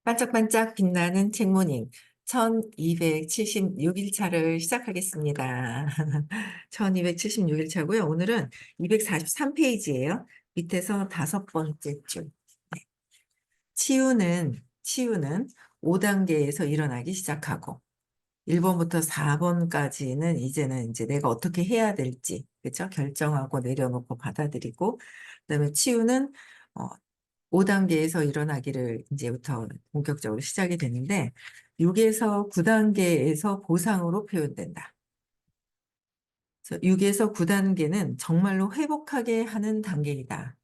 반짝반짝 빛나는 책모닝 1276일 차를 시작하겠습니다. 1276일 차고요. 오늘은 243페이지예요. 밑에서 다섯 번째 줄. 네. 치유는 5단계에서 일어나기 시작하고 1번부터 4번까지는 이제는 이제 내가 어떻게 해야 될지, 그렇죠? 결정하고 내려놓고 받아들이고, 그다음에 치유는 5단계에서 일어나기를 이제부터 본격적으로 시작이 되는데 6에서 9단계에서 보상으로 표현된다. 그래서 6에서 9단계는 정말로 회복하게 하는 단계이다.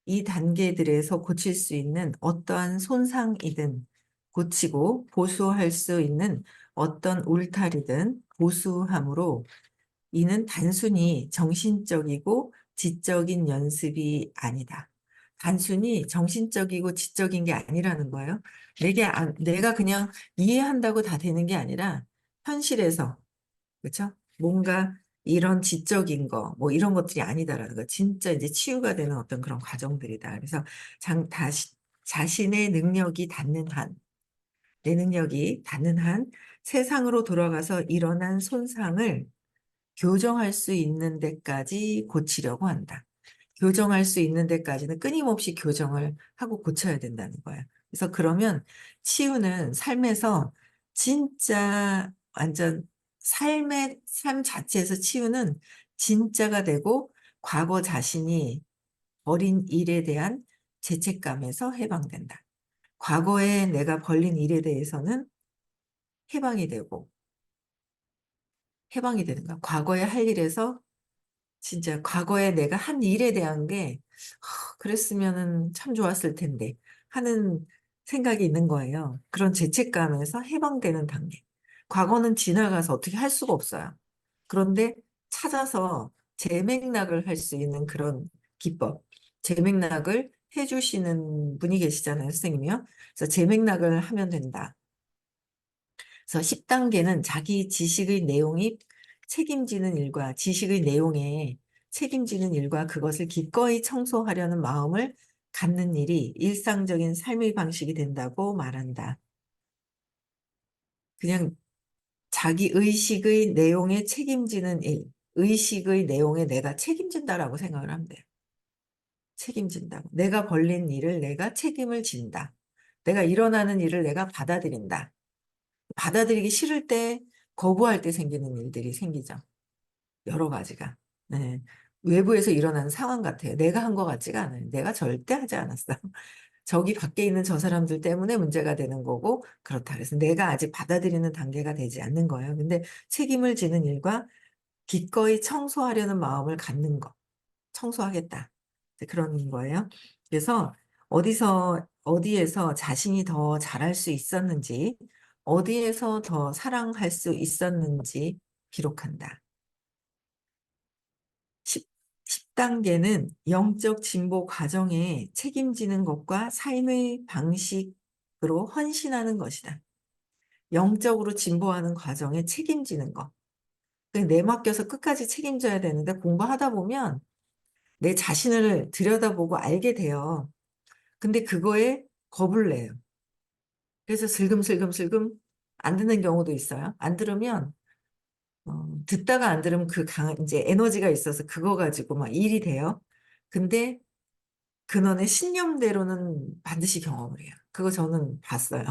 이 단계들에서 고칠 수 있는 어떠한 손상이든 고치고 보수할 수 있는 어떤 울타리든 보수함으로 이는 단순히 정신적이고 지적인 연습이 아니다. 단순히 정신적이고 지적인 게 아니라는 거예요. 내가 그냥 이해한다고 다 되는 게 아니라 현실에서, 그렇죠? 뭔가 이런 지적인 거, 뭐 이런 것들이 아니다라는 거. 진짜 이제 치유가 되는 어떤 그런 과정들이다. 그래서 자신의 능력이 닿는 한, 내 능력이 닿는 한 세상으로 돌아가서 일어난 손상을 교정할 수 있는 데까지 고치려고 한다. 교정할 수 있는 데까지는 끊임없이 교정을 하고 고쳐야 된다는 거예요. 그래서 그러면 치유는 삶에서 진짜 완전 삶 자체에서 치유는 진짜가 되고 과거 자신이 벌인 일에 대한 죄책감에서 해방된다. 과거에 내가 벌린 일에 대해서는 해방이 되고 해방이 되는 거야. 과거에 할 일에서 진짜 과거에 내가 한 일에 대한 게 그랬으면은 참 좋았을 텐데 하는 생각이 있는 거예요. 그런 죄책감에서 해방되는 단계. 과거는 지나가서 어떻게 할 수가 없어요. 그런데 찾아서 재맥락을 할 수 있는 그런 기법, 재맥락을 해주시는 분이 계시잖아요, 선생님이요. 그래서 재맥락을 하면 된다. 그래서 10단계는 자기 지식의 내용이 책임지는 일과 지식의 내용에 책임지는 일과 그것을 기꺼이 청소하려는 마음을 갖는 일이 일상적인 삶의 방식이 된다고 말한다. 그냥 자기 의식의 내용에 책임지는 일, 의식의 내용에 내가 책임진다라고 생각을 하면 돼요. 책임진다고. 내가 벌린 일을 내가 책임을 진다. 내가 일어나는 일을 내가 받아들인다. 받아들이기 싫을 때, 거부할 때 생기는 일들이 생기죠. 여러 가지가. 네. 외부에서 일어나는 상황 같아요. 내가 한 것 같지가 않아요. 내가 절대 하지 않았어. 저기 밖에 있는 저 사람들 때문에 문제가 되는 거고, 그렇다. 그래서 내가 아직 받아들이는 단계가 되지 않는 거예요. 근데 책임을 지는 일과 기꺼이 청소하려는 마음을 갖는 거. 청소하겠다. 그런 거예요. 그래서 어디에서 자신이 더 잘할 수 있었는지, 어디에서 더 사랑할 수 있었는지 기록한다. 10단계는 영적 진보 과정에 책임지는 것과 삶의 방식으로 헌신하는 것이다. 영적으로 진보하는 과정에 책임지는 것. 내맡겨서 끝까지 책임져야 되는데 공부하다 보면 내 자신을 들여다보고 알게 돼요. 근데 그거에 겁을 내요. 그래서 슬금슬금슬금 안 듣는 경우도 있어요. 안 들으면 듣다가 안 들으면 이제 에너지가 있어서 그거 가지고 막 일이 돼요. 근데 근원의 신념대로는 반드시 경험을 해요. 그거 저는 봤어요.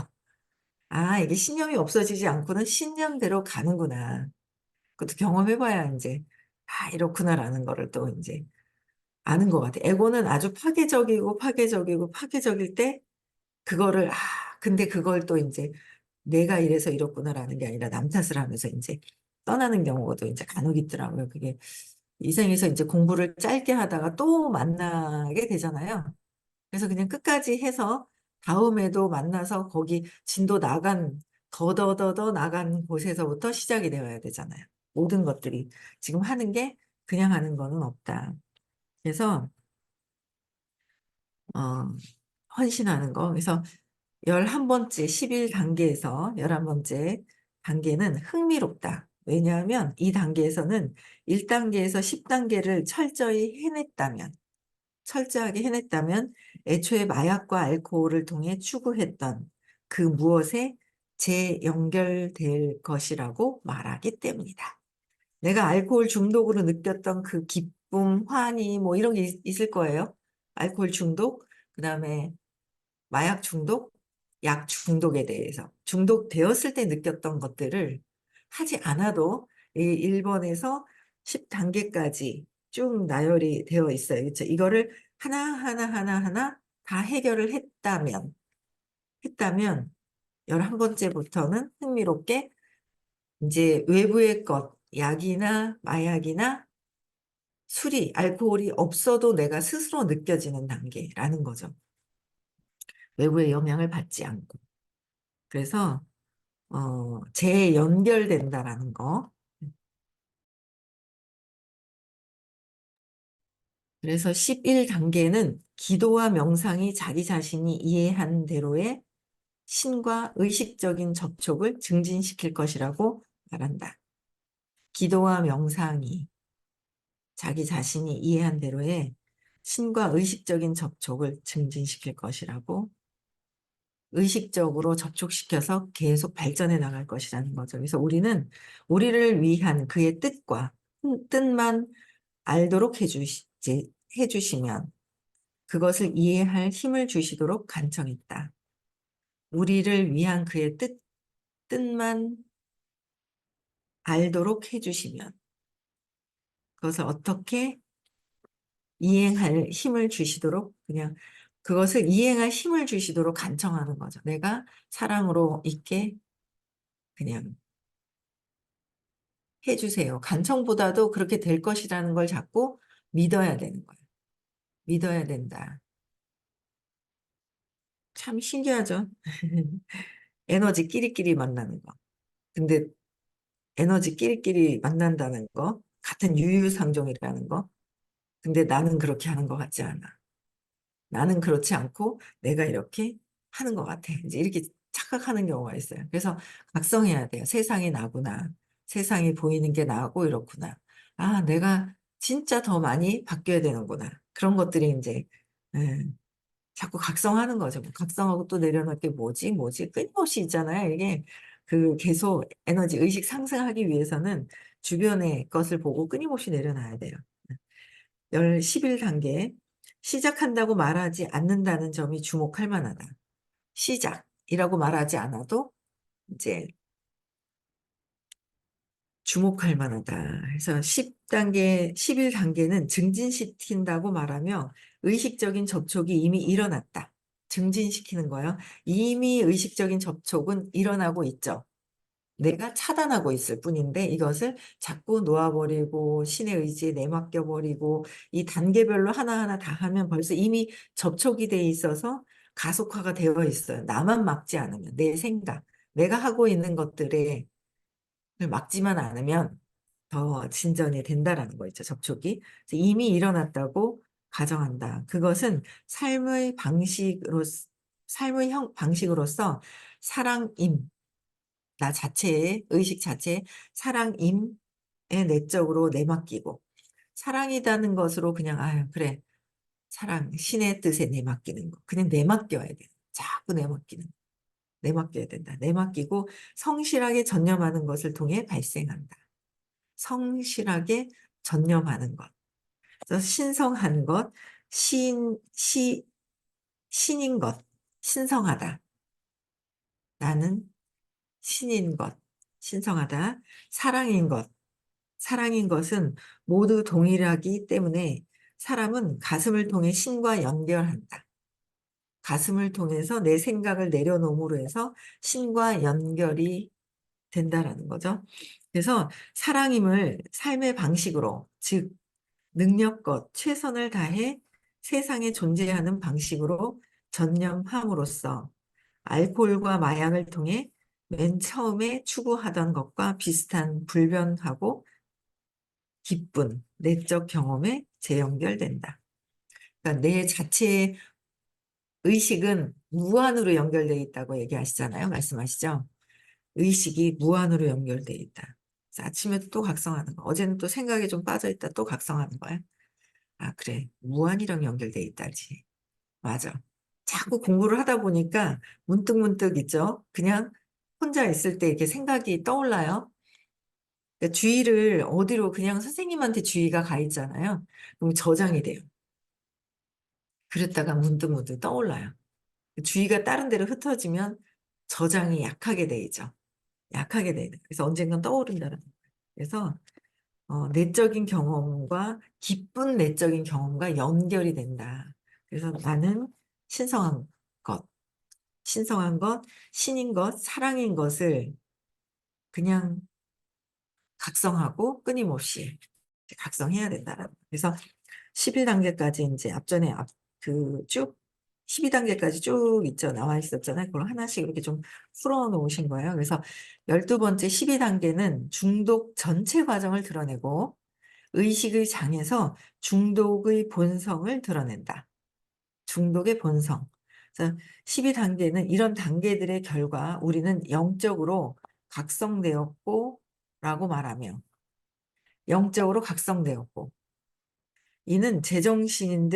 아, 이게 신념이 없어지지 않고는 신념대로 가는구나. 그것도 경험해봐야 이제 이렇구나라는 거를 또 이제 아는 것 같아요. 에고는 아주 파괴적일 때 그거를 근데 그걸 또 이제 내가 이래서 이렇구나라는 게 아니라 남 탓을 하면서 이제 떠나는 경우도 이제 간혹 있더라고요. 그게 이생에서 이제 공부를 짧게 하다가 또 만나게 되잖아요. 그래서 그냥 끝까지 해서 다음에도 만나서 거기 진도 더더더더 나간 곳에서부터 시작이 되어야 되잖아요. 모든 것들이 지금 하는 게 그냥 하는 거는 없다. 그래서 어, 헌신하는 거. 그래서 11번째, 11단계에서 11번째 단계는 흥미롭다. 왜냐하면 이 단계에서는 1단계에서 10단계를 철저하게 해냈다면 애초에 마약과 알코올을 통해 추구했던 그 무엇에 재연결될 것이라고 말하기 때문이다. 내가 알코올 중독으로 느꼈던 그 기쁨, 환희 뭐 이런 게 있을 거예요. 알코올 중독, 그다음에 마약 중독, 약 중독에 대해서 중독되었을 때 느꼈던 것들을 하지 않아도 이 1번에서 10단계까지 쭉 나열이 되어 있어요. 그렇죠? 이거를 하나하나 다 해결을 했다면 11번째부터는 흥미롭게 이제 외부의 것, 약이나 마약이나 술이, 알코올이 없어도 내가 스스로 느껴지는 단계라는 거죠. 외부의 영향을 받지 않고. 그래서 재연결된다라는 거. 그래서 11단계는 기도와 명상이 자기 자신이 이해한 대로의 신과 의식적인 접촉을 증진시킬 것이라고 말한다. 기도와 명상이 자기 자신이 이해한 대로의 신과 의식적인 접촉을 증진시킬 것이라고, 의식적으로 접촉시켜서 계속 발전해 나갈 것이라는 거죠. 그래서 우리는 우리를 위한 그의 뜻만 알도록 해주시면 그것을 이해할 힘을 주시도록 간청했다. 우리를 위한 그의 뜻만 알도록 해주시면 그것을 어떻게 이행할 힘을 주시도록, 그냥 그것을 이행할 힘을 주시도록 간청하는 거죠. 내가 사랑으로 있게 그냥 해주세요. 간청보다도 그렇게 될 것이라는 걸 자꾸 믿어야 되는 거예요. 믿어야 된다. 참 신기하죠? 에너지 끼리끼리 만나는 거. 근데 에너지 끼리끼리 만난다는 거, 같은 유유상종이라는 거. 근데 나는 그렇게 하는 것 같지 않아. 나는 그렇지 않고 내가 이렇게 하는 것 같아. 이제 이렇게 착각하는 경우가 있어요. 그래서 각성해야 돼요. 세상이 나구나. 세상이 보이는 게 나고 이렇구나. 아, 내가 진짜 더 많이 바뀌어야 되는구나. 그런 것들이 이제 예, 자꾸 각성하는 거죠. 뭐 각성하고 또 내려놓을 게 뭐지? 끊임없이 있잖아요. 이게 그 계속 에너지 의식 상승하기 위해서는 주변의 것을 보고 끊임없이 내려놔야 돼요. 11단계 시작한다고 말하지 않는다는 점이 주목할 만하다. 시작이라고 말하지 않아도 이제 주목할 만하다. 그래서 10단계, 11단계는 증진시킨다고 말하며 의식적인 접촉이 이미 일어났다. 증진시키는 거예요. 이미 의식적인 접촉은 일어나고 있죠. 내가 차단하고 있을 뿐인데 이것을 자꾸 놓아버리고 신의 의지에 내맡겨버리고 이 단계별로 하나하나 다 하면 벌써 이미 접촉이 돼 있어서 가속화가 되어 있어요. 나만 막지 않으면 내 생각, 내가 하고 있는 것들에 막지만 않으면 더 진전이 된다라는 거 있죠. 접촉이. 그래서 이미 일어났다고 가정한다. 그것은 삶의 방식으로서 사랑임, 나 자체의 의식 자체의 사랑임에 내적으로 내맡기고 사랑이라는 것으로 그냥 아유 그래 사랑 신의 뜻에 내맡기는 거 그냥 내맡겨야 돼. 자꾸 내맡겨야 된다. 내맡기고 성실하게 전념하는 것을 통해 발생한다. 성실하게 전념하는 것. 그래서 신성한 것, 신인 것, 신성하다. 나는 신인 것, 신성하다. 사랑인 것, 사랑인 것은 모두 동일하기 때문에 사람은 가슴을 통해 신과 연결한다. 가슴을 통해서 내 생각을 내려놓음으로 해서 신과 연결이 된다라는 거죠. 그래서 사랑임을 삶의 방식으로, 즉 능력껏 최선을 다해 세상에 존재하는 방식으로 전념함으로써 알코올과 마약을 통해 맨 처음에 추구하던 것과 비슷한 불변하고 기쁜 내적 경험에 재연결된다. 그러니까 내 자체의 의식은 무한으로 연결되어 있다고 얘기하시잖아요. 말씀하시죠. 의식이 무한으로 연결되어 있다. 그래서 아침에도 또 각성하는 거. 어제는 또 생각이 좀 빠져있다 또 각성하는 거야. 아, 그래. 무한이랑 연결되어 있다지. 맞아. 자꾸 공부를 하다 보니까 문득문득 있죠. 그냥 혼자 있을 때 이렇게 생각이 떠올라요. 그러니까 주의를 어디로 그냥 선생님한테 주의가 가 있잖아요. 그럼 저장이 돼요. 그랬다가 문득문득 떠올라요. 주의가 다른 데로 흩어지면 저장이 약하게 되죠. 약하게 되는. 그래서 언젠간 떠오른다는 거예요. 그래서 내적인 경험과 기쁜 내적인 경험과 연결이 된다. 그래서 나는 신성한 것, 신성한 것, 신인 것, 사랑인 것을 그냥 각성하고 끊임없이 각성해야 된다라는 거예요. 그래서 11단계까지 이제 앞전에 쭉 12단계까지 쭉 있죠. 나와 있었잖아요. 그걸 하나씩 이렇게 좀 풀어 놓으신 거예요. 그래서 12번째 12단계는 중독 전체 과정을 드러내고 의식의 장에서 중독의 본성을 드러낸다. 중독의 본성. 그래서 12단계는 이런 단계들의 결과 우리는 영적으로 각성되었고 라고 말하며 영적으로 각성되었고 이는 제정신이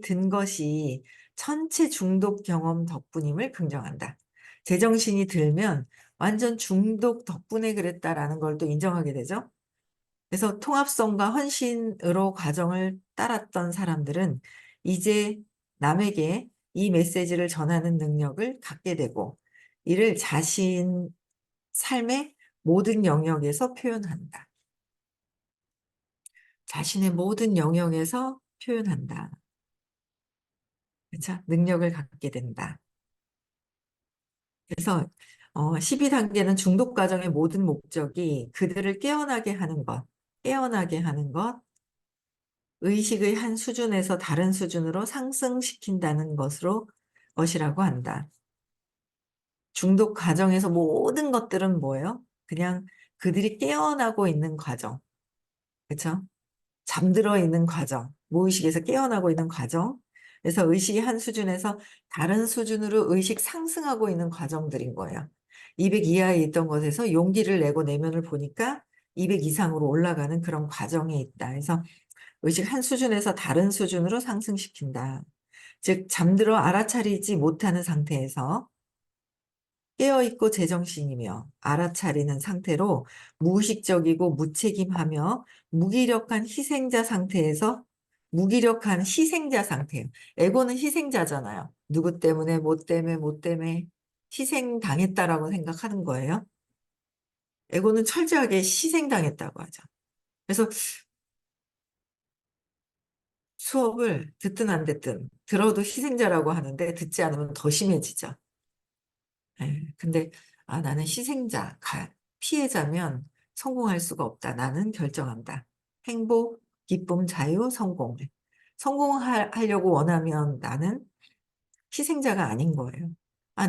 든 것이 천체 중독 경험 덕분임을 긍정한다. 제정신이 들면 완전 중독 덕분에 그랬다라는 걸 또 인정하게 되죠. 그래서 통합성과 헌신으로 과정을 따랐던 사람들은 이제 남에게 이 메시지를 전하는 능력을 갖게 되고 이를 자신 삶의 모든 영역에서 표현한다. 자신의 모든 영역에서 표현한다. 그렇죠? 능력을 갖게 된다. 그래서 12단계는 중독 과정의 모든 목적이 그들을 깨어나게 하는 것, 의식의 한 수준에서 다른 수준으로 상승시킨다는 것이라고 한다. 중독 과정에서 모든 것들은 뭐예요? 그냥 그들이 깨어나고 있는 과정. 그렇죠? 잠들어 있는 과정, 무의식에서 깨어나고 있는 과정, 그래서 의식이 한 수준에서 다른 수준으로 의식 상승하고 있는 과정들인 거예요. 200 이하에 있던 것에서 용기를 내고 내면을 보니까 200 이상으로 올라가는 그런 과정에 있다. 그래서 의식 한 수준에서 다른 수준으로 상승시킨다. 즉 잠들어 알아차리지 못하는 상태에서 깨어있고 제정신이며 알아차리는 상태로 무의식적이고 무책임하며 무기력한 희생자 상태예요. 에고는 희생자잖아요. 누구 때문에 뭐 때문에 희생당했다라고 생각하는 거예요. 에고는 철저하게 희생당했다고 하죠. 그래서 수업을 듣든 안 듣든 들어도 희생자라고 하는데 듣지 않으면 더 심해지죠. 근데 나는 피해자면 성공할 수가 없다. 나는 결정한다. 행복, 기쁨, 자유, 성공을. 성공하려고 원하면 나는 희생자가 아닌 거예요.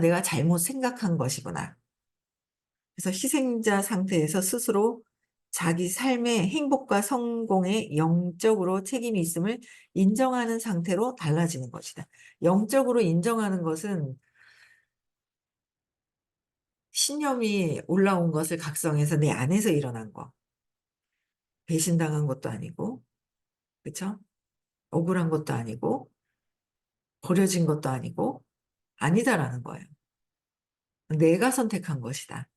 내가 잘못 생각한 것이구나. 그래서 희생자 상태에서 스스로 자기 삶의 행복과 성공에 영적으로 책임이 있음을 인정하는 상태로 달라지는 것이다. 영적으로 인정하는 것은 신념이 올라온 것을 각성해서 내 안에서 일어난 거. 배신당한 것도 아니고, 그쵸? 억울한 것도 아니고, 버려진 것도 아니고, 아니다라는 거예요. 내가 선택한 것이다.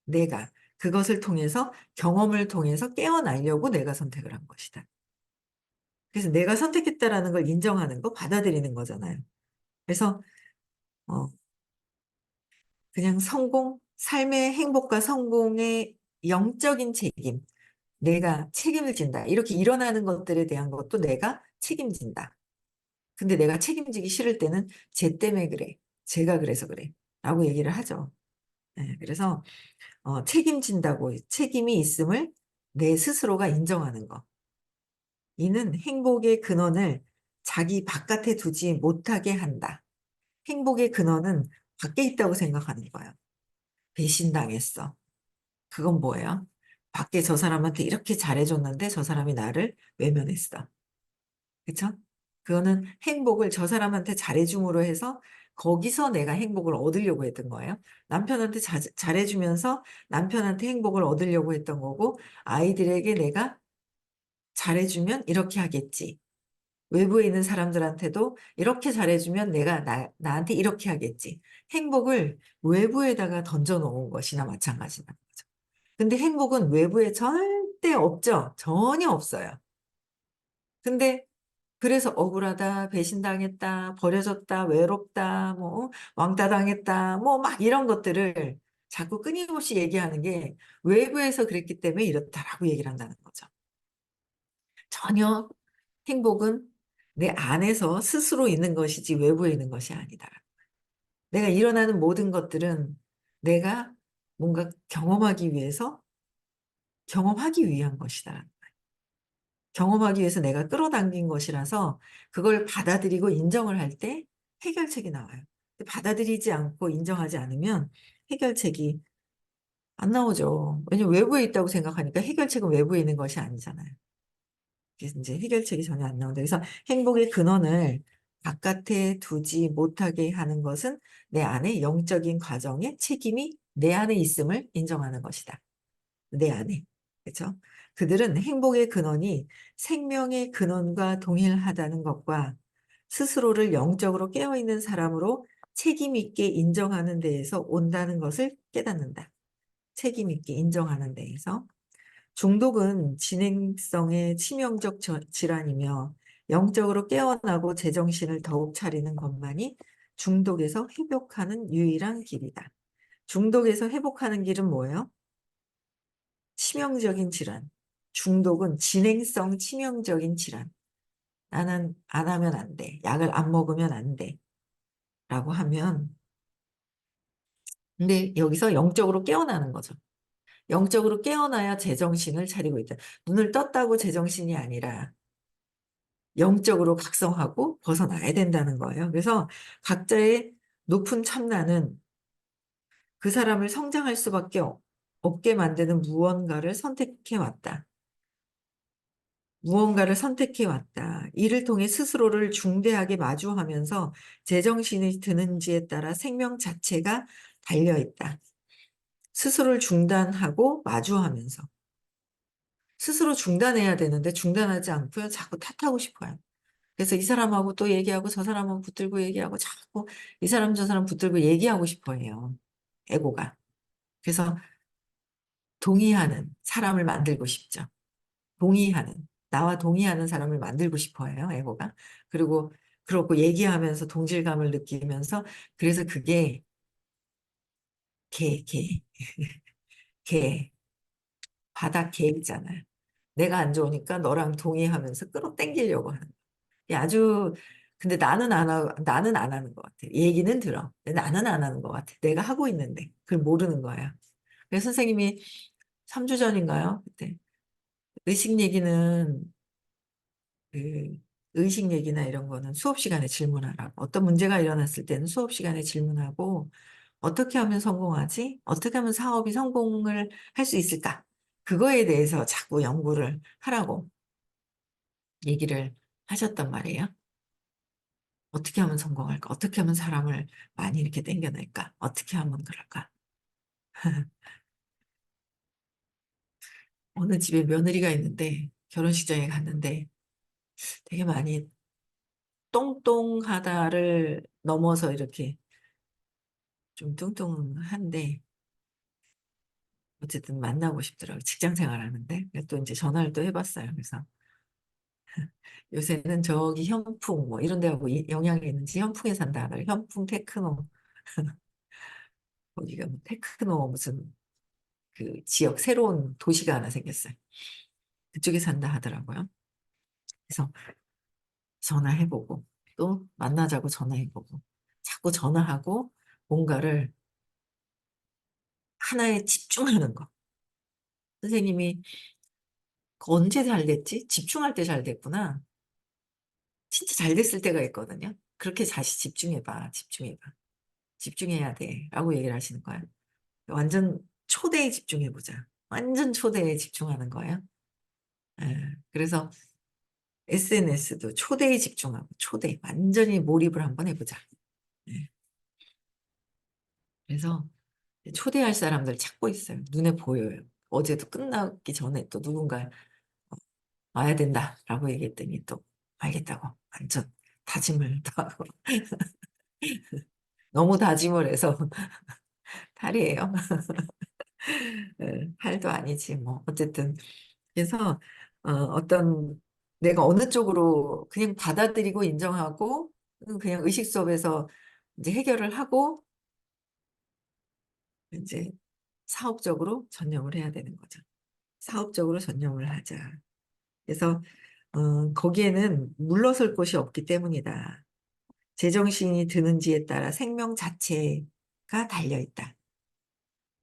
내가. 그것을 통해서, 경험을 통해서 깨어나려고 내가 선택을 한 것이다. 그래서 내가 선택했다라는 걸 인정하는 거, 받아들이는 거잖아요. 그래서, 어, 그냥 삶의 행복과 성공의 영적인 책임, 내가 책임을 진다. 이렇게 일어나는 것들에 대한 것도 내가 책임진다. 근데 내가 책임지기 싫을 때는 쟤 때문에 그래. 제가 그래서 그래. 라고 얘기를 하죠. 그래서 책임이 있음을 내 스스로가 인정하는 거. 이는 행복의 근원을 자기 바깥에 두지 못하게 한다. 행복의 근원은 밖에 있다고 생각하는 거예요. 배신당했어. 그건 뭐예요? 밖에 저 사람한테 이렇게 잘해줬는데 저 사람이 나를 외면했어. 그쵸? 그거는 행복을 저 사람한테 잘해줌으로 해서 거기서 내가 행복을 얻으려고 했던 거예요. 남편한테 잘해주면서 남편한테 행복을 얻으려고 했던 거고 아이들에게 내가 잘해주면 이렇게 하겠지. 외부에 있는 사람들한테도 이렇게 잘해주면 내가 나한테 이렇게 하겠지. 행복을 외부에다가 던져 놓은 것이나 마찬가지다. 근데 행복은 외부에 절대 없죠. 전혀 없어요. 근데 그래서 억울하다, 배신당했다, 버려졌다, 외롭다, 뭐 왕따 당했다, 뭐 막 이런 것들을 자꾸 끊임없이 얘기하는 게 외부에서 그랬기 때문에 이렇다라고 얘기를 한다는 거죠. 전혀 행복은 내 안에서 스스로 있는 것이지 외부에 있는 것이 아니다. 내가 일어나는 모든 것들은 내가 뭔가 경험하기 위한 것이다. 경험하기 위해서 내가 끌어당긴 것이라서 그걸 받아들이고 인정을 할 때 해결책이 나와요. 받아들이지 않고 인정하지 않으면 해결책이 안 나오죠. 왜냐면 외부에 있다고 생각하니까 해결책은 외부에 있는 것이 아니잖아요. 그래서 이제 해결책이 전혀 안 나온다. 그래서 행복의 근원을 바깥에 두지 못하게 하는 것은 내 안에 영적인 과정에 책임이 내 안에 있음을 인정하는 것이다. 내 안에. 그렇죠? 그들은 행복의 근원이 생명의 근원과 동일하다는 것과 스스로를 영적으로 깨어있는 사람으로 책임 있게 인정하는 데에서 온다는 것을 깨닫는다. 책임 있게 인정하는 데에서. 중독은 진행성의 치명적 질환이며 영적으로 깨어나고 제정신을 더욱 차리는 것만이 중독에서 회복하는 유일한 길이다. 중독에서 회복하는 길은 뭐예요? 치명적인 질환. 중독은 진행성 치명적인 질환. 나는 안 하면 안 돼. 약을 안 먹으면 안 돼. 라고 하면, 근데 여기서 영적으로 깨어나는 거죠. 영적으로 깨어나야 제정신을 차리고 있다. 눈을 떴다고 제정신이 아니라 영적으로 각성하고 벗어나야 된다는 거예요. 그래서 각자의 높은 참나는 그 사람을 성장할 수밖에 없게 만드는 무언가를 선택해 왔다. 무언가를 선택해 왔다. 이를 통해 스스로를 중대하게 마주하면서 제정신이 드는지에 따라 생명 자체가 달려있다. 스스로를 중단하고 마주하면서. 스스로 중단해야 되는데 중단하지 않고요. 자꾸 탓하고 싶어요. 그래서 이 사람하고 또 얘기하고 저 사람하고 붙들고 얘기하고 자꾸 이 사람 저 사람 붙들고 얘기하고 싶어 해요. 에고가. 그래서 동의하는 사람을 만들고 싶죠. 동의하는, 나와 동의하는 사람을 만들고 싶어 해요, 에고가. 그리고 그렇고 얘기하면서 동질감을 느끼면서 그래서 그게 개, 개, 개, 바닥 개 있잖아요. 내가 안 좋으니까 너랑 동의하면서 끌어당기려고 하는. 아주 근데 나는 안 하는 것 같아. 얘기는 들어. 근데 나는 안 하는 것 같아. 내가 하고 있는데 그걸 모르는 거야. 그래서 선생님이 3주 전인가요? 그때 의식 얘기는 그 의식 얘기나 이런 거는 수업 시간에 질문하라고. 어떤 문제가 일어났을 때는 수업 시간에 질문하고 어떻게 하면 성공하지? 어떻게 하면 사업이 성공을 할 수 있을까? 그거에 대해서 자꾸 연구를 하라고 얘기를 하셨단 말이에요. 어떻게 하면 성공할까? 어떻게 하면 사람을 많이 이렇게 땡겨낼까? 어떻게 하면 그럴까? 어느 집에 며느리가 있는데 결혼식장에 갔는데 되게 많이 똥똥하다를 넘어서 이렇게 좀 뚱뚱한데 어쨌든 만나고 싶더라고요. 직장 생활하는데. 또 이제 전화를 또 해봤어요. 그래서 요새는 저기 현풍 뭐 이런 데하고 영향이 있는지 현풍에 산다. 현풍 테크노 거기가 뭐 테크노 무슨 그 지역 새로운 도시가 하나 생겼어요. 그쪽에 산다 하더라고요. 그래서 전화해보고 또 만나자고 전화해보고 자꾸 전화하고 뭔가를 하나에 집중하는 거. 선생님이 언제 잘 됐지? 집중할 때 잘 됐구나. 진짜 잘 됐을 때가 있거든요. 그렇게 다시 집중해봐, 집중해봐. 집중해야 돼. 라고 얘기를 하시는 거예요. 완전 초대에 집중해보자. 완전 초대에 집중하는 거예요. 예, 그래서 SNS도 초대에 집중하고, 초대. 완전히 몰입을 한번 해보자. 예, 그래서 초대할 사람들 찾고 있어요. 눈에 보여요. 어제도 끝나기 전에 또 누군가 와야 된다라고 얘기했더니 또 알겠다고 완전 다짐을 또 하고 너무 다짐을 해서 탈이에요. 탈도 아니지 뭐 어쨌든 그래서 어떤 내가 어느 쪽으로 그냥 받아들이고 인정하고 그냥 의식 수업에서 이제 해결을 하고 이제 사업적으로 전념을 해야 되는 거죠. 사업적으로 전념을 하자. 그래서 거기에는 물러설 곳이 없기 때문이다. 제정신이 드는지에 따라 생명 자체가 달려있다.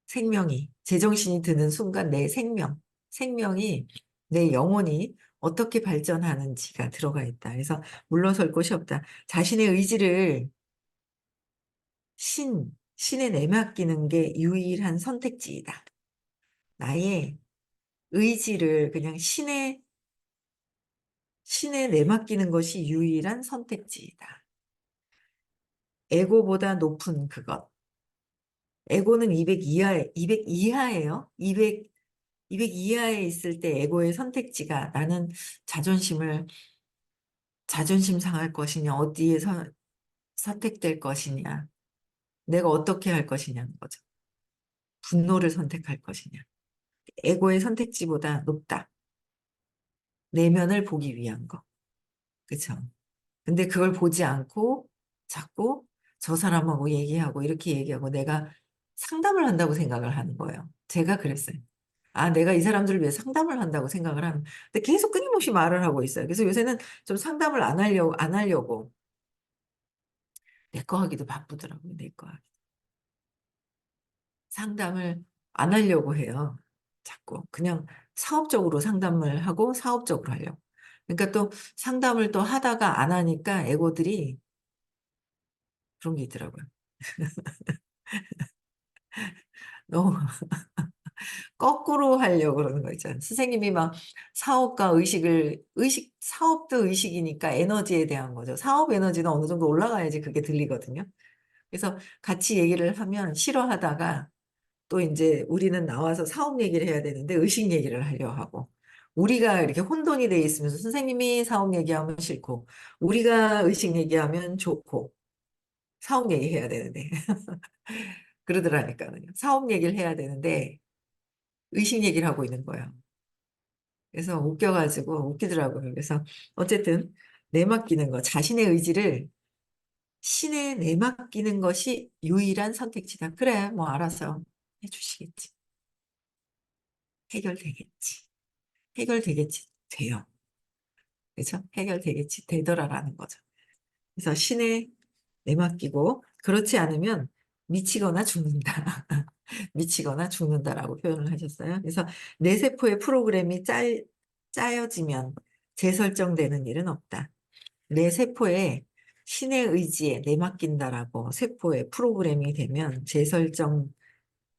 생명이, 제정신이 드는 순간 내 생명이, 내 영혼이 어떻게 발전하는지가 들어가 있다. 그래서 물러설 곳이 없다. 자신의 의지를 신에 내맡기는 게 유일한 선택지이다. 나의 의지를 그냥 신에 내맡기는 것이 유일한 선택지이다. 에고보다 높은 그것. 에고는 200 이하예요. 200 이하에 있을 때 에고의 선택지가 나는 자존심을, 자존심 상할 것이냐, 어디에 선택될 것이냐, 내가 어떻게 할 것이냐는 거죠. 분노를 선택할 것이냐. 에고의 선택지보다 높다. 내면을 보기 위한 거. 그쵸? 근데 그걸 보지 않고 자꾸 저 사람하고 얘기하고 이렇게 얘기하고 내가 상담을 한다고 생각을 하는 거예요. 제가 그랬어요. 아, 내가 이 사람들을 위해 상담을 한다고 생각을 하는. 근데 계속 끊임없이 말을 하고 있어요. 그래서 요새는 좀 상담을 안 하려고 내 거 하기도 바쁘더라고요. 내 거 하기. 상담을 안 하려고 해요. 자꾸. 그냥 사업적으로 상담을 하고 사업적으로 하려고. 그러니까 또 상담을 또 하다가 안 하니까 에고들이 그런 게 있더라고요. 너무 거꾸로 하려고 그러는 거 있잖아요. 선생님이 막 사업과 사업도 의식이니까 에너지에 대한 거죠. 사업 에너지는 어느 정도 올라가야지 그게 들리거든요. 그래서 같이 얘기를 하면 싫어하다가 또 이제 우리는 나와서 사업 얘기를 해야 되는데 의식 얘기를 하려 하고 우리가 이렇게 혼돈이 돼 있으면서 선생님이 사업 얘기하면 싫고 우리가 의식 얘기하면 좋고 사업 얘기해야 되는데 그러더라니까요. 사업 얘기를 해야 되는데 의식 얘기를 하고 있는 거예요. 그래서 웃겨가지고 웃기더라고요. 그래서 어쨌든 내맡기는 거, 자신의 의지를 신에 내맡기는 것이 유일한 선택지다. 그래, 뭐 알아서 해주시겠지. 해결되겠지. 해결되겠지. 돼요. 그렇죠? 해결되겠지. 되더라라는 거죠. 그래서 신에 내맡기고 그렇지 않으면 미치거나 죽는다. 미치거나 죽는다라고 표현을 하셨어요. 그래서 내 세포의 프로그램이 짜여지면 재설정되는 일은 없다. 내 세포에 신의 의지에 내맡긴다라고 세포의 프로그램이 되면 재설정되는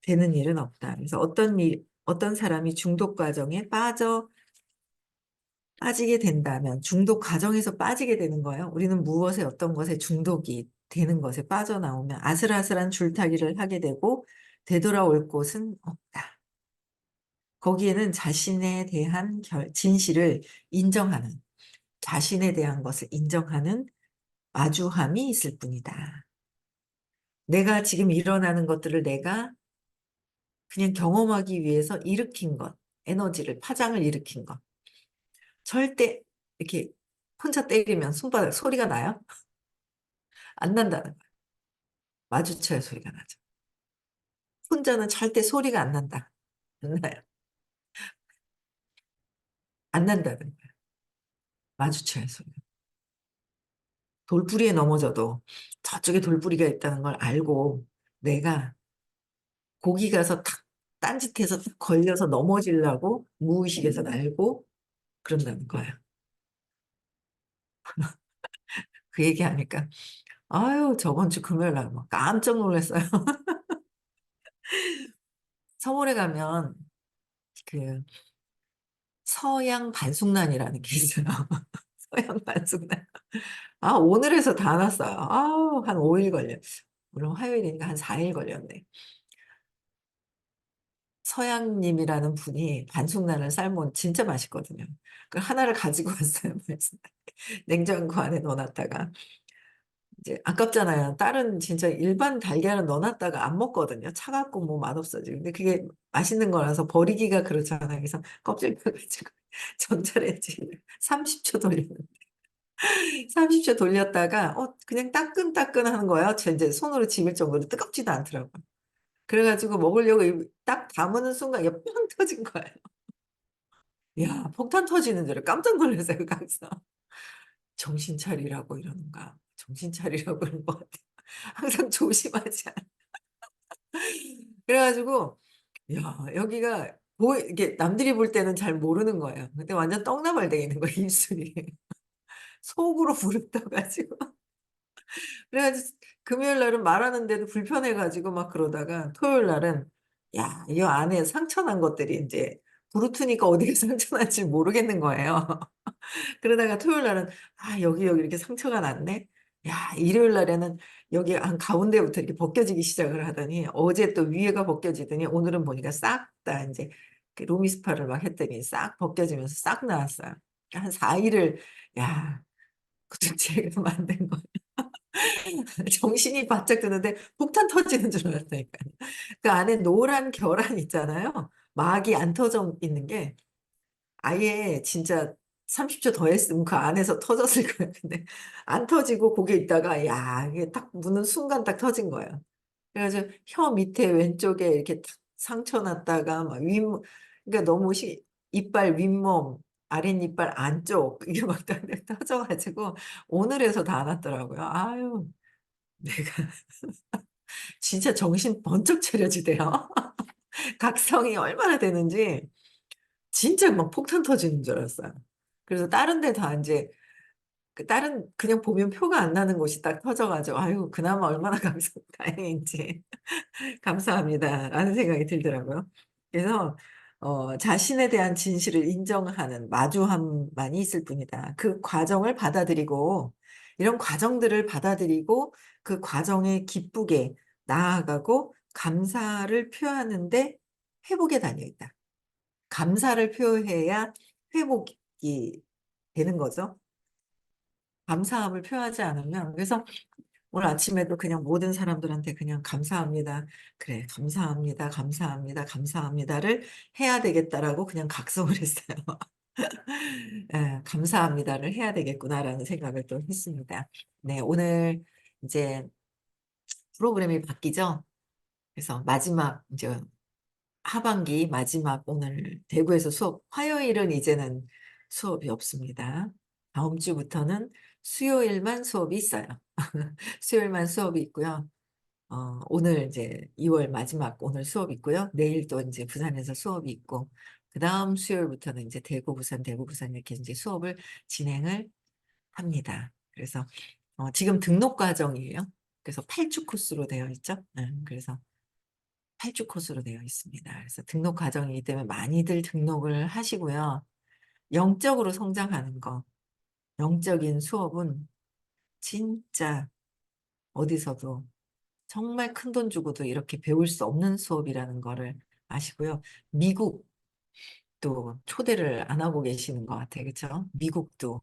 일은 없다. 그래서 어떤 사람이 중독 과정에 빠지게 된다면 중독 과정에서 빠지게 되는 거예요. 우리는 무엇에 어떤 것에 중독이 되는 것에 빠져나오면 아슬아슬한 줄타기를 하게 되고 되돌아올 곳은 없다. 거기에는 자신에 대한 진실을 인정하는, 자신에 대한 것을 인정하는 마주함이 있을 뿐이다. 내가 지금 일어나는 것들을 내가 그냥 경험하기 위해서 일으킨 것, 에너지를, 파장을 일으킨 것. 절대 이렇게 혼자 때리면 손바닥 소리가 나요? 안 난다는 거예요. 마주쳐야 소리가 나죠. 혼자는 절대 소리가 안 난다. 안 나요. 안 난다는 거예요. 마주쳐야 소리가. 돌부리에 넘어져도 저쪽에 돌부리가 있다는 걸 알고 내가 거기 가서 탁 딴짓해서 탁 걸려서 넘어지려고 무의식에서 알고 그런다는 거예요. 그 얘기하니까 아유 저번 주 금요일 날 막 깜짝 놀랐어요. 서울에 가면 그 서양 반숙란이라는 게 있어요. 서양 반숙란. 아 오늘에서 다 났어요. 아우 한 5일 걸려. 물론 화요일이니까 한 4일 걸렸네. 서양님이라는 분이 반숙란을 삶은 진짜 맛있거든요. 그 하나를 가지고 왔어요. 그래서 냉장고 안에 넣어놨다가 이제 아깝잖아요. 다른 진짜 일반 달걀은 넣어놨다가 안 먹거든요. 차갑고 뭐 맛없어지고. 근데 그게 맛있는 거라서 버리기가 그렇잖아요. 그래서 껍질 빼가지고 전자레인지를 30초 돌렸는데 30초 돌렸다가 그냥 따끈따끈한 거예요. 저 이제 손으로 집을 정도로 뜨겁지도 않더라고요. 그래가지고 먹으려고 딱 담으는 순간 이게 빵 터진 거예요. 야, 폭탄 터지는 줄 알고 깜짝 놀랐어요. 가서 정신 차리라고 이러는가. 정신 차리라고 그러는 것 같아요. 항상 조심하지 않아. 그래가지고 야, 여기가 이게 남들이 볼 때는 잘 모르는 거예요. 근데 완전 떡나발되어 거예요, 입술이. 속으로 부릅 떠가지고. 그래가지고 금요일 날은 말하는데도 불편해가지고 막 그러다가 토요일 날은 야, 이 안에 상처 난 것들이 이제 부르트니까 어디가 상처 난지 모르겠는 거예요. 그러다가 토요일 날은 여기 이렇게 상처가 났네. 야, 일요일 날에는 여기 한 가운데부터 이렇게 벗겨지기 시작을 하더니 어제 또 위에가 벗겨지더니 오늘은 보니까 싹 다 이제 그 로미스파를 막 했더니 싹 벗겨지면서 싹 나왔어요. 한 4일을 야, 그중 제가 만든 거 정신이 바짝 드는데 폭탄 터지는 줄 알았다니까요. 그 안에 노란 결안 있잖아요. 막이 안 터져 있는 게 아예 진짜 30초 더 했으면 그 안에서 터졌을 거예요. 근데 안 터지고 거기에 있다가 야, 이게 딱 무는 순간 딱 터진 거예요. 그래 가지고 혀 밑에 왼쪽에 이렇게 탁 상처 났다가 막 그러니까 너무 이빨 윗몸, 아랫이빨 안쪽 이게 막 터져 가지고 오늘에서 다 났더라고요. 아유, 내가 진짜 정신 번쩍 차려지대요. 각성이 얼마나 되는지 진짜 막 폭탄 터지는 줄 알았어요. 그래서 다른 데 다 인제 다른 그냥 보면 표가 안 나는 곳이 딱 터져 가지고 '아유 그나마 얼마나 감사 다행인지 감사합니다.'라는 생각이 들더라고요. 그래서 자신에 대한 진실을 인정하는 마주함만이 있을 뿐이다. 그 과정을 받아들이고 이런 과정들을 받아들이고 그 과정에 기쁘게 나아가고 감사를 표하는 데 회복에 달려 있다. 감사를 표해야 회복이 되는 거죠. 감사함을 표하지 않으면 그래서 오늘 아침에도 그냥 모든 사람들한테 그냥 "감사합니다. 그래 감사합니다, 감사합니다, 감사합니다."를 해야 되겠다라고 그냥 각성을 했어요. 예. '감사합니다.'를 해야 되겠구나라는 생각을 또 했습니다. 네. 오늘 이제 프로그램이 바뀌죠. 그래서 마지막 이제 하반기 마지막 오늘 대구에서 수업 화요일은 이제는 수업이 없습니다. 다음 주부터는 수요일만 수업이 있어요. 수요일만 수업이 있고요. 오늘 이제 2월 마지막 오늘 수업이 있고요. 내일 또 인제 부산에서 수업이 있고 그다음 수요일부터는 인제 대구, 부산, 대구, 부산 이렇게 인제 수업을 진행을 합니다. 그래서 지금 등록 과정이에요. 그래서 8주 코스로 되어 있죠. 그래서 8주 코스로 되어 있습니다. 그래서 등록 과정이기 때문에 많이들 등록을 하시고요. 영적으로 성장하는 거, 영적인 수업은 진짜 어디서도 정말 큰돈 주고도 이렇게 배울 수 없는 수업이라는 거를 아시고요. 미국도 초대를 안 하고 계시는 것 같아요. 그쵸? 미국도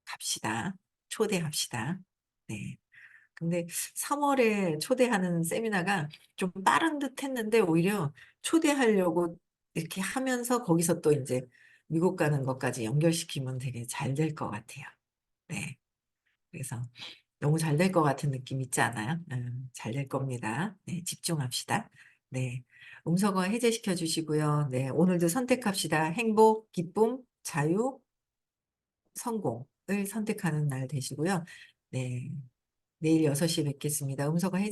갑시다. 초대합시다. 네. 근데 3 월에 초대하는 세미나가 좀 빠른 듯 했는데 오히려 초대하려고 이렇게 하면서 거기서 또 인제 미국 가는 것까지 연결시키면 되게 잘 될 것 같아요. 네. 그래서 너무 잘 될 것 같은 느낌 있지 않아요? 잘 될 겁니다. 네. 집중합시다. 네. 음소거 해제시켜 주시고요. 네. 오늘도 선택합시다. 행복, 기쁨, 자유, 성공을 선택하는 날 되시고요. 네. 내일 6 시에 뵙겠습니다. 음소거 해제